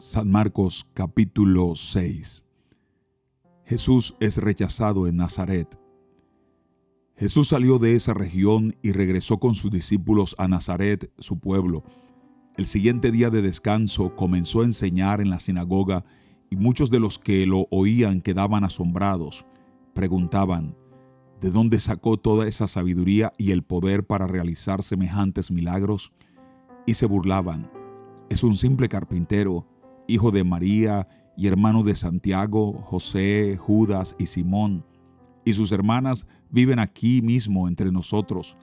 San Marcos capítulo 6. Jesús es rechazado en Nazaret. Jesús salió de esa región y regresó con sus discípulos a Nazaret, su pueblo. El siguiente día de descanso comenzó a enseñar en la sinagoga y muchos de los que lo oían quedaban asombrados. Preguntaban, ¿de dónde sacó toda esa sabiduría y el poder para realizar semejantes milagros? Y se burlaban. Es un simple carpintero, hijo de María y hermano de Santiago, José, Judas y Simón, y sus hermanas viven aquí mismo entre nosotros.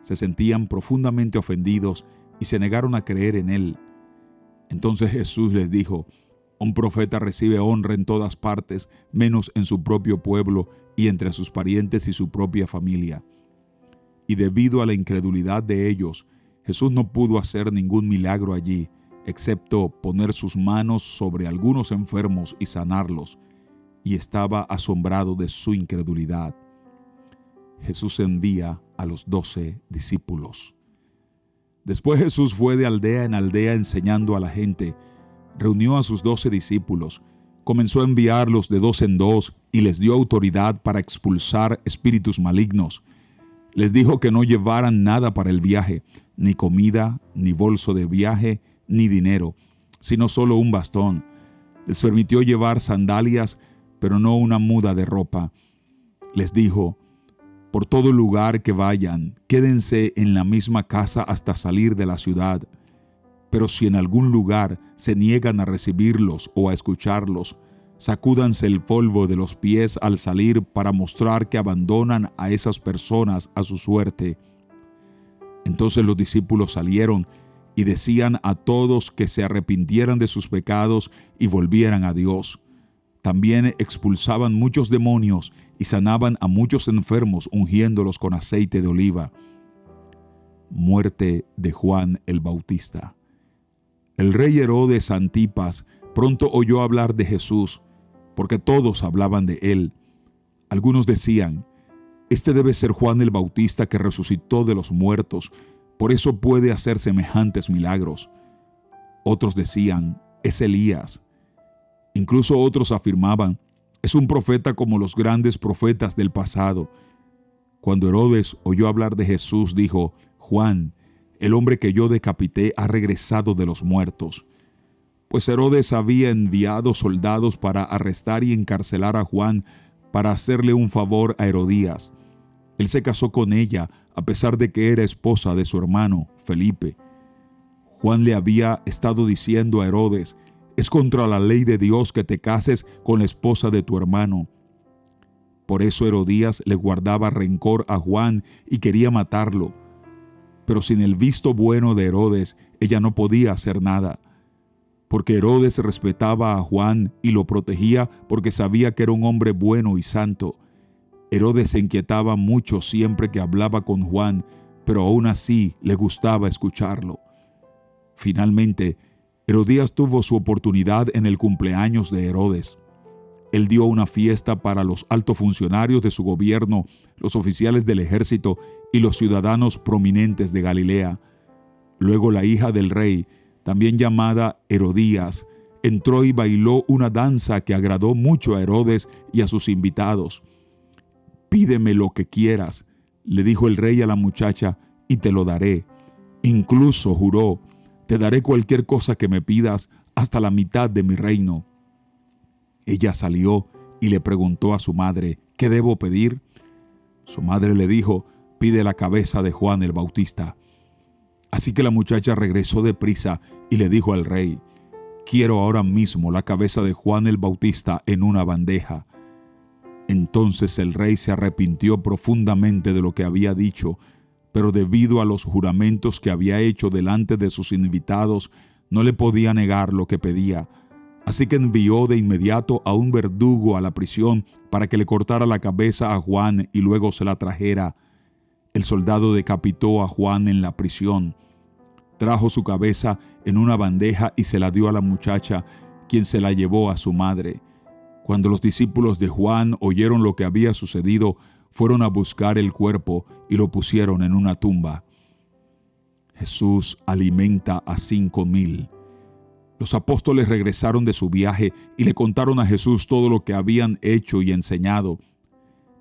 Se sentían profundamente ofendidos y se negaron a creer en él. Entonces Jesús les dijo, un profeta recibe honra en todas partes, menos en su propio pueblo y entre sus parientes y su propia familia. Y debido a la incredulidad de ellos, Jesús no pudo hacer ningún milagro allí, excepto poner sus manos sobre algunos enfermos y sanarlos, y estaba asombrado de su incredulidad. Jesús envía a los 12 discípulos. Después Jesús fue de aldea en aldea enseñando a la gente. Reunió a sus 12 discípulos, comenzó a enviarlos de dos en dos y les dio autoridad para expulsar espíritus malignos. Les dijo que no llevaran nada para el viaje, ni comida, ni bolso de viaje, ni dinero, sino solo un bastón. Les permitió llevar sandalias, pero no una muda de ropa. Les dijo, por todo lugar que vayan, quédense en la misma casa hasta salir de la ciudad. Pero si en algún lugar se niegan a recibirlos o a escucharlos, sacúdanse el polvo de los pies al salir para mostrar que abandonan a esas personas a su suerte. Entonces los discípulos salieron y decían a todos que se arrepintieran de sus pecados y volvieran a Dios. También expulsaban muchos demonios y sanaban a muchos enfermos, ungiéndolos con aceite de oliva. Muerte de Juan el Bautista. El rey Herodes Antipas pronto oyó hablar de Jesús, porque todos hablaban de él. Algunos decían, este debe ser Juan el Bautista que resucitó de los muertos, por eso puede hacer semejantes milagros. Otros decían, es Elías. Incluso otros afirmaban, es un profeta como los grandes profetas del pasado. Cuando Herodes oyó hablar de Jesús, dijo, Juan, el hombre que yo decapité, ha regresado de los muertos. Pues Herodes había enviado soldados para arrestar y encarcelar a Juan para hacerle un favor a Herodías. Él se casó con ella a pesar de que era esposa de su hermano, Felipe. Juan le había estado diciendo a Herodes, es contra la ley de Dios que te cases con la esposa de tu hermano. Por eso Herodías le guardaba rencor a Juan y quería matarlo. Pero sin el visto bueno de Herodes, ella no podía hacer nada. Porque Herodes respetaba a Juan y lo protegía porque sabía que era un hombre bueno y santo. Herodes se inquietaba mucho siempre que hablaba con Juan, pero aún así le gustaba escucharlo. Finalmente, Herodías tuvo su oportunidad en el cumpleaños de Herodes. Él dio una fiesta para los altos funcionarios de su gobierno, los oficiales del ejército y los ciudadanos prominentes de Galilea. Luego la hija del rey, también llamada Herodías, entró y bailó una danza que agradó mucho a Herodes y a sus invitados. Pídeme lo que quieras, le dijo el rey a la muchacha, y te lo daré. Incluso juró, te daré cualquier cosa que me pidas, hasta la mitad de mi reino. Ella salió y le preguntó a su madre, ¿qué debo pedir? Su madre le dijo, pide la cabeza de Juan el Bautista. Así que la muchacha regresó deprisa y le dijo al rey, quiero ahora mismo la cabeza de Juan el Bautista en una bandeja. Entonces el rey se arrepintió profundamente de lo que había dicho, pero debido a los juramentos que había hecho delante de sus invitados, no le podía negar lo que pedía. Así que envió de inmediato a un verdugo a la prisión para que le cortara la cabeza a Juan y luego se la trajera. El soldado decapitó a Juan en la prisión. Trajo su cabeza en una bandeja y se la dio a la muchacha, quien se la llevó a su madre. Cuando los discípulos de Juan oyeron lo que había sucedido, fueron a buscar el cuerpo y lo pusieron en una tumba. Jesús alimenta a 5,000. Los apóstoles regresaron de su viaje y le contaron a Jesús todo lo que habían hecho y enseñado.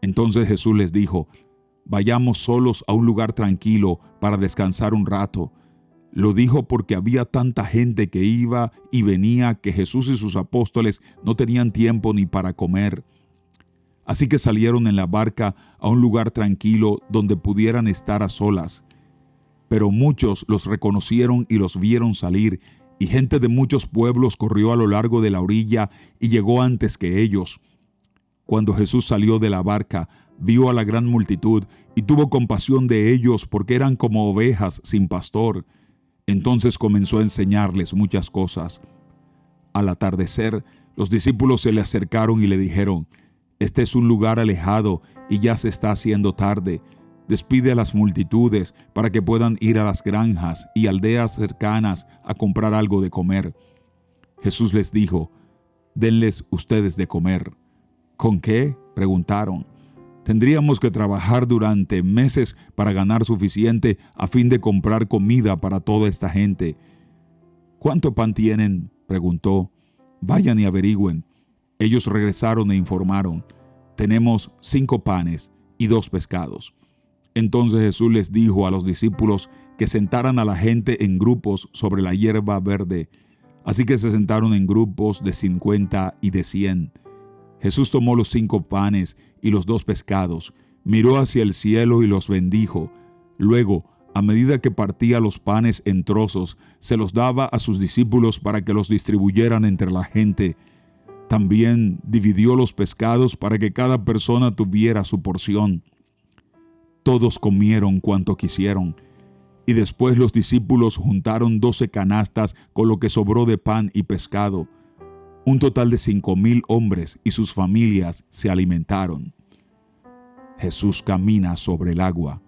Entonces Jesús les dijo: «Vayamos solos a un lugar tranquilo para descansar un rato». Lo dijo porque había tanta gente que iba y venía que Jesús y sus apóstoles no tenían tiempo ni para comer. Así que salieron en la barca a un lugar tranquilo donde pudieran estar a solas. Pero muchos los reconocieron y los vieron salir, y gente de muchos pueblos corrió a lo largo de la orilla y llegó antes que ellos. Cuando Jesús salió de la barca, vio a la gran multitud y tuvo compasión de ellos porque eran como ovejas sin pastor. Entonces comenzó a enseñarles muchas cosas. Al atardecer, los discípulos se le acercaron y le dijeron: «Este es un lugar alejado y ya se está haciendo tarde. Despide a las multitudes para que puedan ir a las granjas y aldeas cercanas a comprar algo de comer». Jesús les dijo: «Denles ustedes de comer». «¿Con qué?», preguntaron. «Tendríamos que trabajar durante meses para ganar suficiente a fin de comprar comida para toda esta gente». «¿Cuánto pan tienen?», preguntó. «Vayan y averigüen». Ellos regresaron e informaron: «Tenemos 5 panes y 2 pescados». Entonces Jesús les dijo a los discípulos que sentaran a la gente en grupos sobre la hierba verde. Así que se sentaron en grupos de 50 y de 100. Jesús tomó los 5 panes y los 2 pescados, miró hacia el cielo y los bendijo. Luego, a medida que partía los panes en trozos, se los daba a sus discípulos para que los distribuyeran entre la gente. También dividió los pescados para que cada persona tuviera su porción. Todos comieron cuanto quisieron, y después los discípulos juntaron 12 canastas con lo que sobró de pan y pescado. Un total de 5,000 hombres y sus familias se alimentaron. Jesús camina sobre el agua.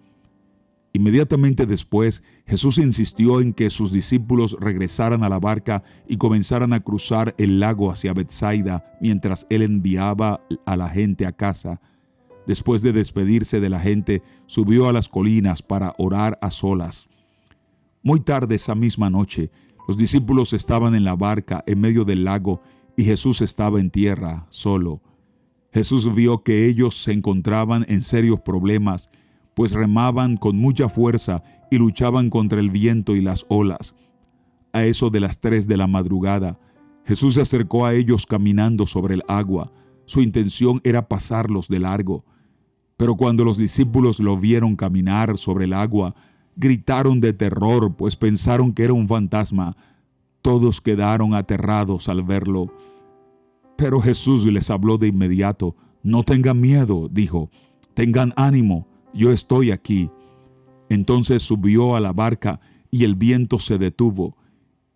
Inmediatamente después, Jesús insistió en que sus discípulos regresaran a la barca y comenzaran a cruzar el lago hacia Betsaida mientras él enviaba a la gente a casa. Después de despedirse de la gente, subió a las colinas para orar a solas. Muy tarde esa misma noche, los discípulos estaban en la barca en medio del lago y Jesús estaba en tierra, solo. Jesús vio que ellos se encontraban en serios problemas, pues remaban con mucha fuerza y luchaban contra el viento y las olas. A eso de las 3 de la madrugada, Jesús se acercó a ellos caminando sobre el agua. Su intención era pasarlos de largo. Pero cuando los discípulos lo vieron caminar sobre el agua, gritaron de terror, pues pensaron que era un fantasma. Todos quedaron aterrados al verlo. Pero Jesús les habló de inmediato. «No tengan miedo», dijo. «Tengan ánimo, yo estoy aquí». Entonces subió a la barca y el viento se detuvo.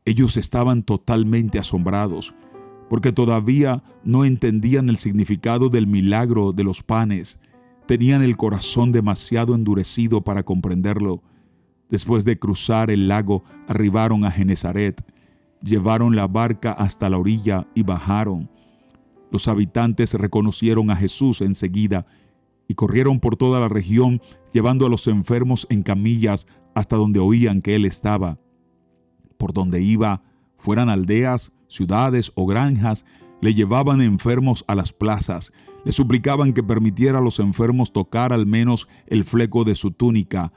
Ellos estaban totalmente asombrados, porque todavía no entendían el significado del milagro de los panes. Tenían el corazón demasiado endurecido para comprenderlo. Después de cruzar el lago, arribaron a Genesaret. Llevaron la barca hasta la orilla y bajaron. Los habitantes reconocieron a Jesús enseguida y corrieron por toda la región, llevando a los enfermos en camillas hasta donde oían que Él estaba. Por donde iba, fueran aldeas, ciudades o granjas, le llevaban enfermos a las plazas. Le suplicaban que permitiera a los enfermos tocar al menos el fleco de su túnica,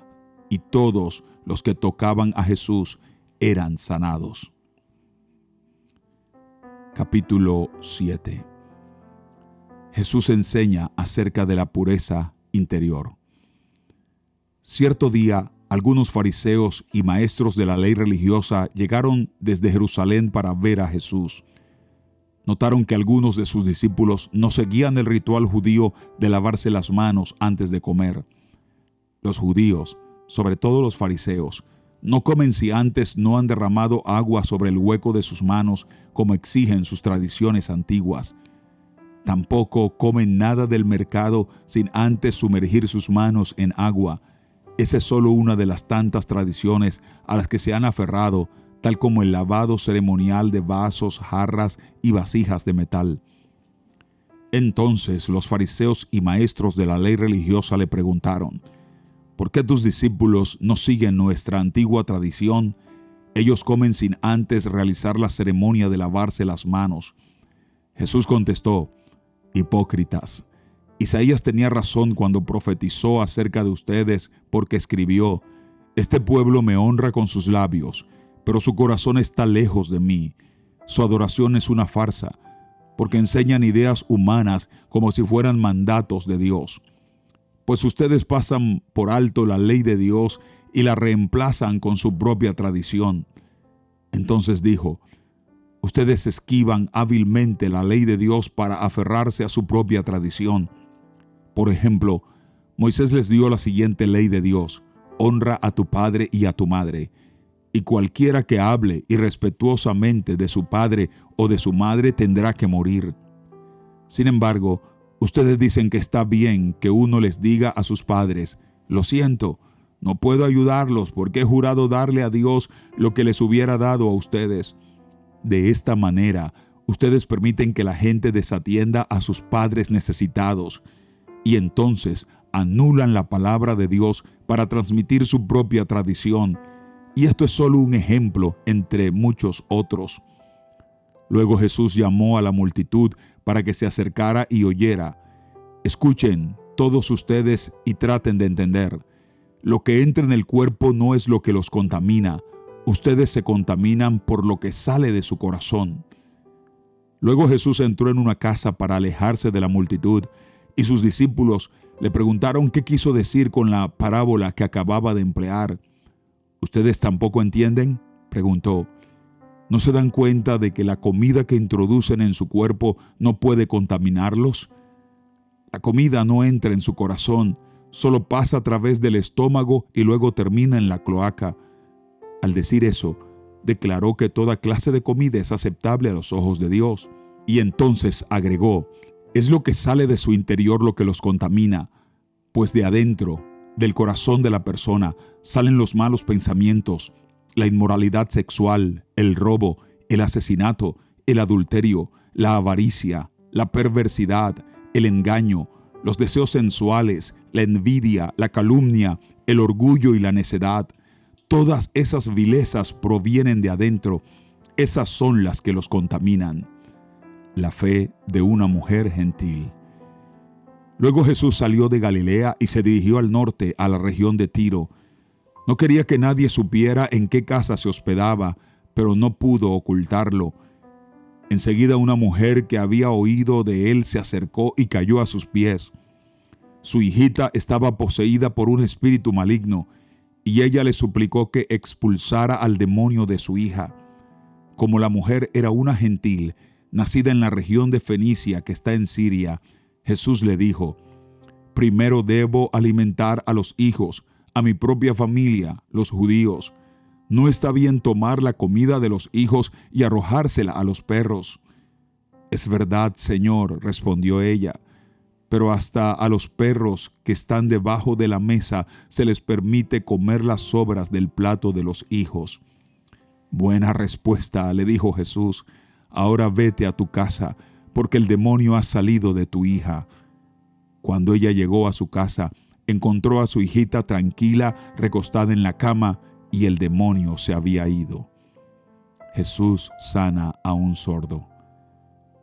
y todos los que tocaban a Jesús eran sanados. Capítulo 7. Jesús enseña acerca de la pureza interior. Cierto día, algunos fariseos y maestros de la ley religiosa llegaron desde Jerusalén para ver a Jesús. Notaron que algunos de sus discípulos no seguían el ritual judío de lavarse las manos antes de comer. Los judíos, sobre todo los fariseos, no comen si antes no han derramado agua sobre el hueco de sus manos, como exigen sus tradiciones antiguas. Tampoco comen nada del mercado sin antes sumergir sus manos en agua. Esa es solo una de las tantas tradiciones a las que se han aferrado, tal como el lavado ceremonial de vasos, jarras y vasijas de metal. Entonces los fariseos y maestros de la ley religiosa le preguntaron: ¿por qué tus discípulos no siguen nuestra antigua tradición Ellos comen sin antes realizar la ceremonia de lavarse las manos. Jesús contestó: hipócritas, Isaías tenía razón cuando profetizó acerca de ustedes, porque escribió: este pueblo me honra con sus labios, pero su corazón está lejos de mí. Su adoración es una farsa, porque enseñan ideas humanas como si fueran mandatos de Dios. Pues ustedes pasan por alto la ley de Dios y la reemplazan con su propia tradición. Entonces dijo: ustedes esquivan hábilmente la ley de Dios para aferrarse a su propia tradición. Por ejemplo, Moisés les dio la siguiente ley de Dios: honra a tu padre y a tu madre. Y cualquiera que hable irrespetuosamente de su padre o de su madre tendrá que morir. Sin embargo, ustedes dicen que está bien que uno les diga a sus padres: lo siento, no puedo ayudarlos porque he jurado darle a Dios lo que les hubiera dado a ustedes. De esta manera, ustedes permiten que la gente desatienda a sus padres necesitados y entonces anulan la palabra de Dios para transmitir su propia tradición. Y esto es solo un ejemplo entre muchos otros. Luego Jesús llamó a la multitud para que se acercara y oyera. Escuchen todos ustedes y traten de entender. Lo que entra en el cuerpo no es lo que los contamina. Ustedes se contaminan por lo que sale de su corazón. Luego Jesús entró en una casa para alejarse de la multitud, y sus discípulos le preguntaron qué quiso decir con la parábola que acababa de emplear. ¿Ustedes tampoco entienden?, preguntó. ¿No se dan cuenta de que la comida que introducen en su cuerpo no puede contaminarlos? La comida no entra en su corazón, solo pasa a través del estómago y luego termina en la cloaca. Al decir eso, declaró que toda clase de comida es aceptable a los ojos de Dios. Y entonces agregó: es lo que sale de su interior lo que los contamina, pues de adentro, del corazón de la persona, salen los malos pensamientos, la inmoralidad sexual, el robo, el asesinato, el adulterio, la avaricia, la perversidad, el engaño, los deseos sensuales, la envidia, la calumnia, el orgullo y la necedad. Todas esas vilezas provienen de adentro. Esas son las que los contaminan. La fe de una mujer gentil. Luego Jesús salió de Galilea y se dirigió al norte, a la región de Tiro. No quería que nadie supiera en qué casa se hospedaba, pero no pudo ocultarlo. Enseguida una mujer que había oído de él se acercó y cayó a sus pies. Su hijita estaba poseída por un espíritu maligno, y ella le suplicó que expulsara al demonio de su hija. Como la mujer era una gentil, nacida en la región de Fenicia que está en Siria, Jesús le dijo: primero debo alimentar a los hijos, a mi propia familia, los judíos. No está bien tomar la comida de los hijos y arrojársela a los perros. Es verdad, Señor, respondió ella, pero hasta a los perros que están debajo de la mesa se les permite comer las sobras del plato de los hijos. Buena respuesta, le dijo Jesús. Ahora vete a tu casa, porque el demonio ha salido de tu hija. Cuando ella llegó a su casa, encontró a su hijita tranquila, recostada en la cama, y el demonio se había ido. Jesús sana a un sordo.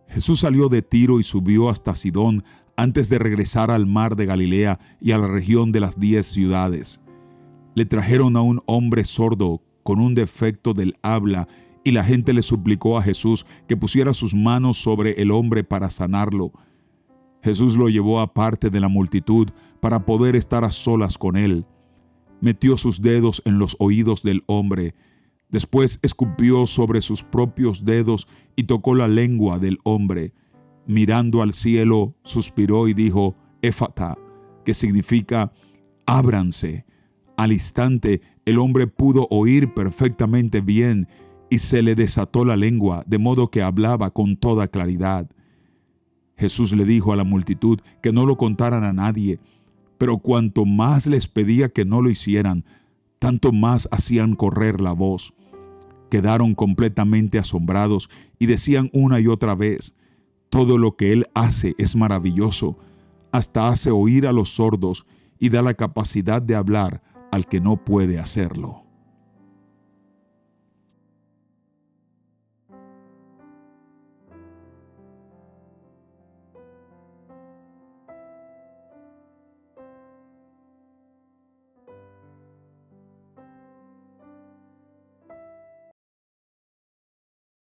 Jesús salió de Tiro y subió hasta Sidón antes de regresar al mar de Galilea y a la región de las 10 ciudades. Le trajeron a un hombre sordo con un defecto del habla, y la gente le suplicó a Jesús que pusiera sus manos sobre el hombre para sanarlo. Jesús lo llevó aparte de la multitud para poder estar a solas con él. Metió sus dedos en los oídos del hombre. Después escupió sobre sus propios dedos y tocó la lengua del hombre. Mirando al cielo, suspiró y dijo: Éfata, que significa ábranse. Al instante, el hombre pudo oír perfectamente bien y se le desató la lengua, de modo que hablaba con toda claridad. Jesús le dijo a la multitud que no lo contaran a nadie, pero cuanto más les pedía que no lo hicieran, tanto más hacían correr la voz. Quedaron completamente asombrados y decían una y otra vez: todo lo que Él hace es maravilloso, hasta hace oír a los sordos y da la capacidad de hablar al que no puede hacerlo.